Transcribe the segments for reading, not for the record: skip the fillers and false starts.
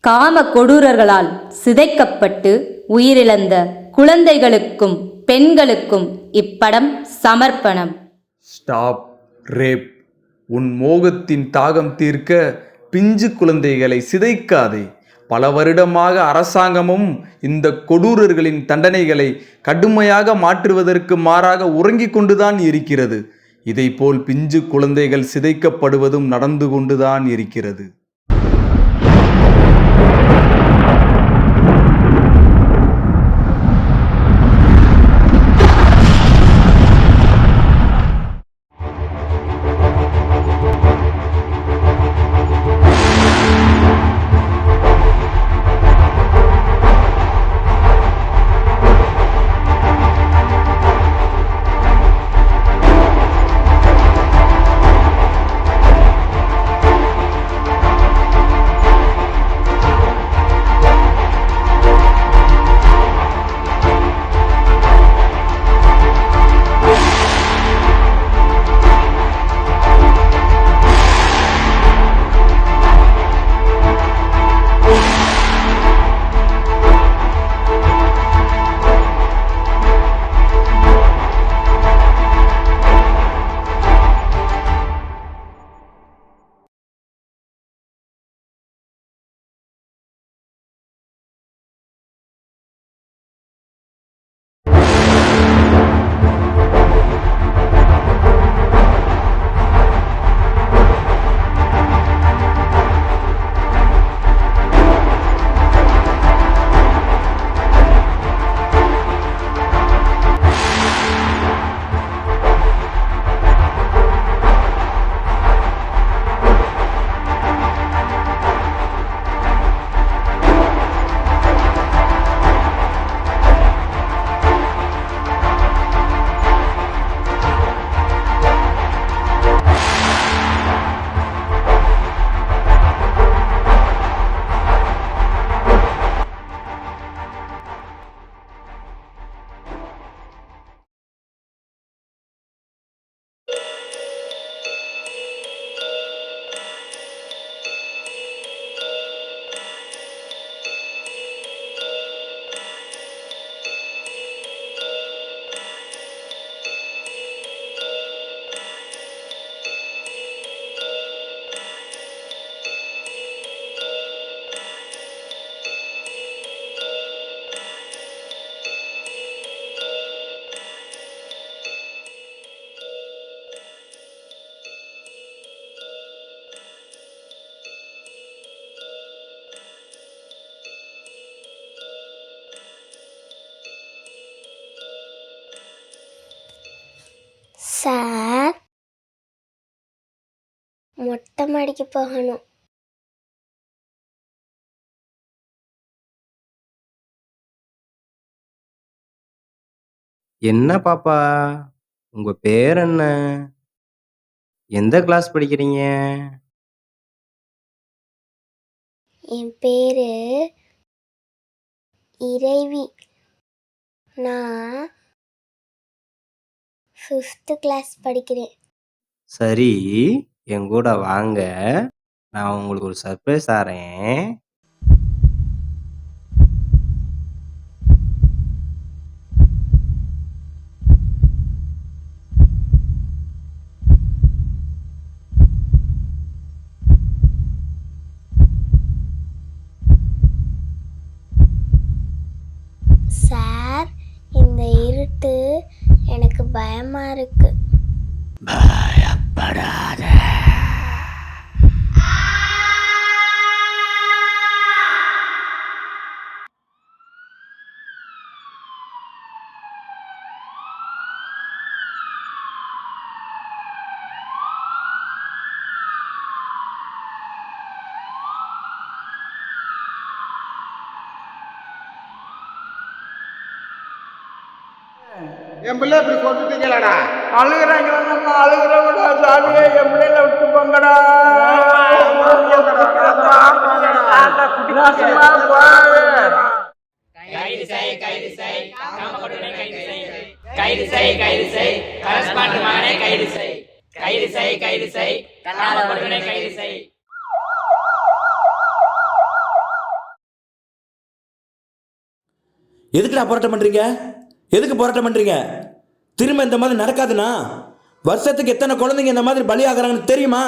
காம கொடூரர்களால் சிதைக்கப்பட்டு உயிரிழந்த குழந்தைகளுக்கும் பெண்களுக்கும் இப்படம் சமர்ப்பணம். Stop rape. உன் மோகத்தின் தாகம் தீர்க்க பிஞ்சு குழந்தைகளை சிதைக்காதே. பல வருடமாக அரசாங்கமும் இந்த கொடூரர்களின் தண்டனைகளை கடுமையாக மாற்றுவதற்கு மாறாக உறங்கிக் கொண்டுதான் இருக்கிறது. இதைப்போல் பிஞ்சு குழந்தைகள் சிதைக்கப்படுவதும் நடந்து கொண்டுதான் இருக்கிறது. சார், மொட்டை மாடிக்கு போகணும். என்ன பாப்பா, உங்க பேர் என்ன? எந்த கிளாஸ் படிக்கிறீங்க? என் பேரு இறைவி. நான் 5th கிளாஸ் படிக்கிறேன். சரி, என் கூட வாங்க, நான் உங்களுக்கு ஒரு சர்ப்ரைஸ் தரேன். சார், இந்த இருட்டு எனக்கு பயமா இருக்கு. பயப்படாத. என் பிள்ளை இப்படி சொல்லிட்டீங்களடா. அழுகிறவங்க அழுகிறவங்கடா சாமியை என் பிள்ளைல விட்டு போங்கடா. கைது செய் கைது செய் காமகொடூரனை கைது செய் கைது செய் கைது செய் கரஸ்பாண்டர் மகனை கைது செய் கைது செய் கைது செய் காமகொடூரனை கைது செய் எதுக்குடா போராட்டம் பண்ணுறீங்க? எதுக்கு போராட்டம் பண்ணுறீங்க? திரும்ப இந்த மாதிரி நடக்காதுண்ணா. வருஷத்துக்கு எத்தனை குழந்தைங்க இந்த மாதிரி பலியாகிறாங்கன்னு தெரியுமா?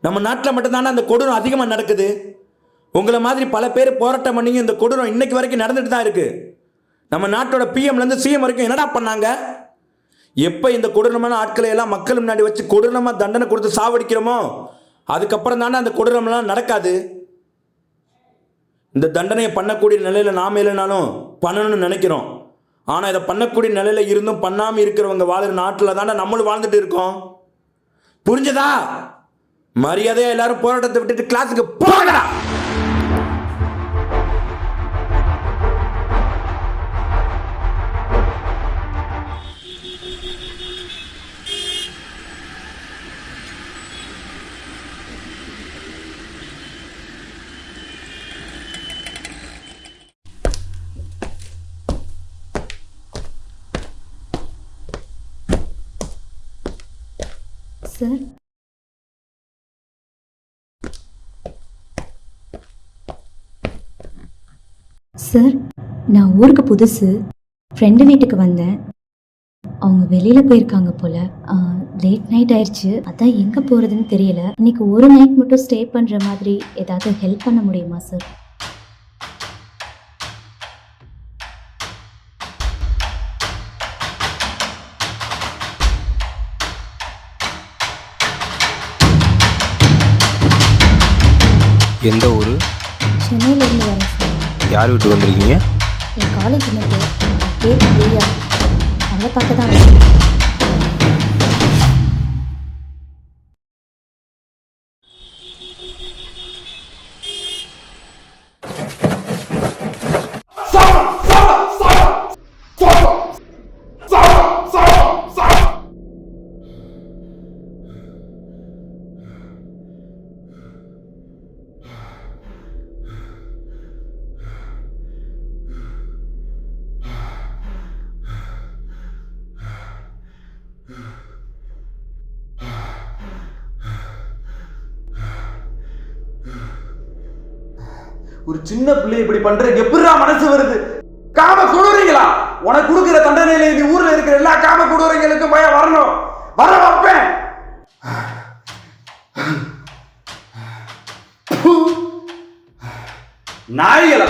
நம்ம நாட்டில் மட்டும்தானே அந்த கொடூரம் அதிகமாக நடக்குது. உங்களை மாதிரி பல பேர் போராட்டம் பண்ணிங்க இந்த கொடூரம் இன்னைக்கு வரைக்கும் நடந்துட்டு தான் இருக்குது. நம்ம நாட்டோட பிஎம்லேருந்து சிஎம் வரைக்கும் என்னடா பண்ணாங்க? எப்போ இந்த கொடூரமான ஆட்களை எல்லாம் மக்கள் முன்னாடி வச்சு கொடூரமாக தண்டனை கொடுத்து சாவடிக்கிறோமோ அதுக்கப்புறம் தானே அந்த கொடூரம்லாம் நடக்காது. இந்த தண்டனையை பண்ணக்கூடிய நிலையில் நாம் இல்லைனாலும் பண்ணணும்னு நினைக்கிறோம். ஆனால் இதை பண்ணக்கூடிய நிலையில் இருந்தும் பண்ணாமல் இருக்கிறவங்க வாழ்கிற நாட்டில் தானே நம்மளும் வாழ்ந்துட்டு இருக்கோம். புரிஞ்சதா? மரியாதையாக எல்லாரும் போராட்டத்தை விட்டுட்டு கிளாஸுக்கு போகலாம். சார், சார், நான் ஊருக்கு புதுசு. ஃப்ரெண்டு வீட்டுக்கு வந்தேன். அவங்க வெளியில் போயிருக்காங்க போல. லேட் நைட் ஆயிடுச்சு. அதான் எங்கே போகிறதுன்னு தெரியல. இன்னைக்கு ஒரு நைட் மட்டும் ஸ்டே பண்ணுற மாதிரி ஏதாவது ஹெல்ப் பண்ண முடியுமா சார்? எந்த ஊர்? சென்னையிலேருந்து வரேன் சார். யார் வீட்டுக்கு வந்திருக்கீங்க? என் காலேஜ் மேட்டு பேர் பிரியா. அவளை பார்க்க தான் வரேன். ஒரு சின்ன பிள்ளை இப்படி பண்ற எப்படிடா மனசு வருது? காம கொடூரங்களா? உனக்கு கொடுக்கிற தண்டனையில இந்த ஊர்ல இருக்கிற எல்லா காம கொடூரங்களுக்கும் பயம் வரணும். வர வைப்பேன். நாய்களா?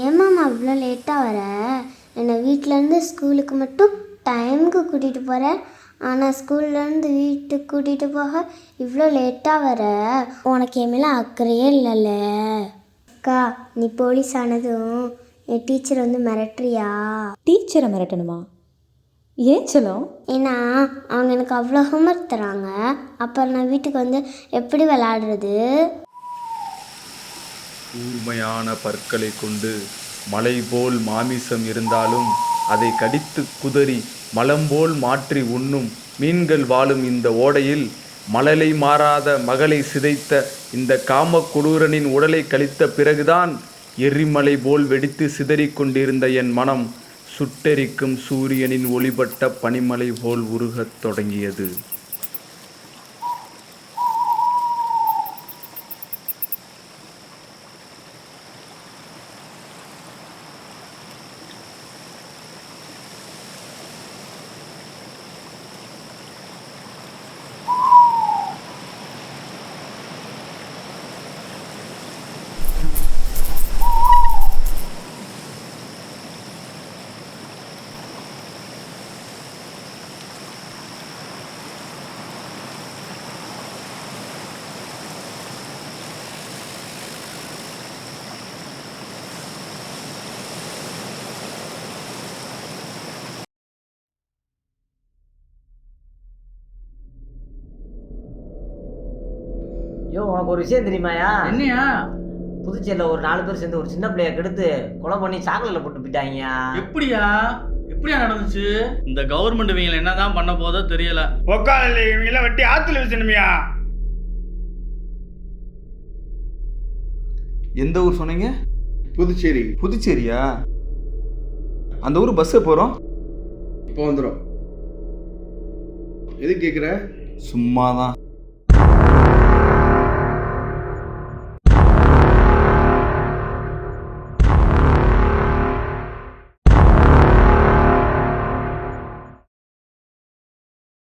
ஏமாம்மா அவ்வளோ லேட்டாக வர? என்னை வீட்டிலேருந்து ஸ்கூலுக்கு மட்டும் டைமுக்கு கூட்டிகிட்டு போகிறேன். ஆனால் ஸ்கூல்லேருந்து வீட்டுக்கு கூட்டிகிட்டு போக இவ்வளோ லேட்டாக வர? உனக்கு என் மேலே அக்கறையே இல்லைல்ல? அக்கா, நீ போலீஸ் ஆனதும் என் டீச்சர் வந்து மிரட்டுறியா? டீச்சரை மிரட்டணுமா? ஏன் சொல்லும்? ஏன்னா அவங்க எனக்கு அவ்வளோ ஹோம்ஒர்க் தராங்க. அப்புறம் நான் வீட்டுக்கு வந்து எப்படி விளையாடுறது? கூர்மையான பற்களை கொண்டு மலை போல் மாமிசம் இருந்தாலும் அதை கடித்து குதறி மலம்போல் மாற்றி உண்ணும் மீன்கள் வாழும் இந்த ஓடையில் மழலை மாறாத மகளை சிதைத்த இந்த காம கொடூரனின் உடலை கழித்த பிறகுதான் எரிமலை போல் வெடித்து சிதறிக் கொண்டிருந்த என் மனம் சுட்டெரிக்கும் சூரியனின் ஒளிபட்ட பனிமலை போல் உருகத் தொடங்கியது. யோ, உனக்கு ஒரு விஷயம் தெரியுமாயா? என்னையா? புதுச்சேரியில் ஒரு 4 பேர் சேர்ந்து ஒரு சின்ன பிள்ளைய கெடுத்து கொலை பண்ணி சாக்கடையில் போட்டு போயிட்டாங்க. எப்படியா நடந்துச்சு? இந்த கவர்மெண்ட் இவங்களை என்னதான் பண்ண போதோ தெரியல. உக்கால இவங்கள வெட்டி ஆத்துல வச்சணுமியா? எந்த ஊர் சொன்னீங்க? புதுச்சேரி. புதுச்சேரியா? அந்த ஊர் பஸ்ஸை போகிறோம். இப்போ வந்துடும். எதுக்கு கேட்குற? சும்மாதான்.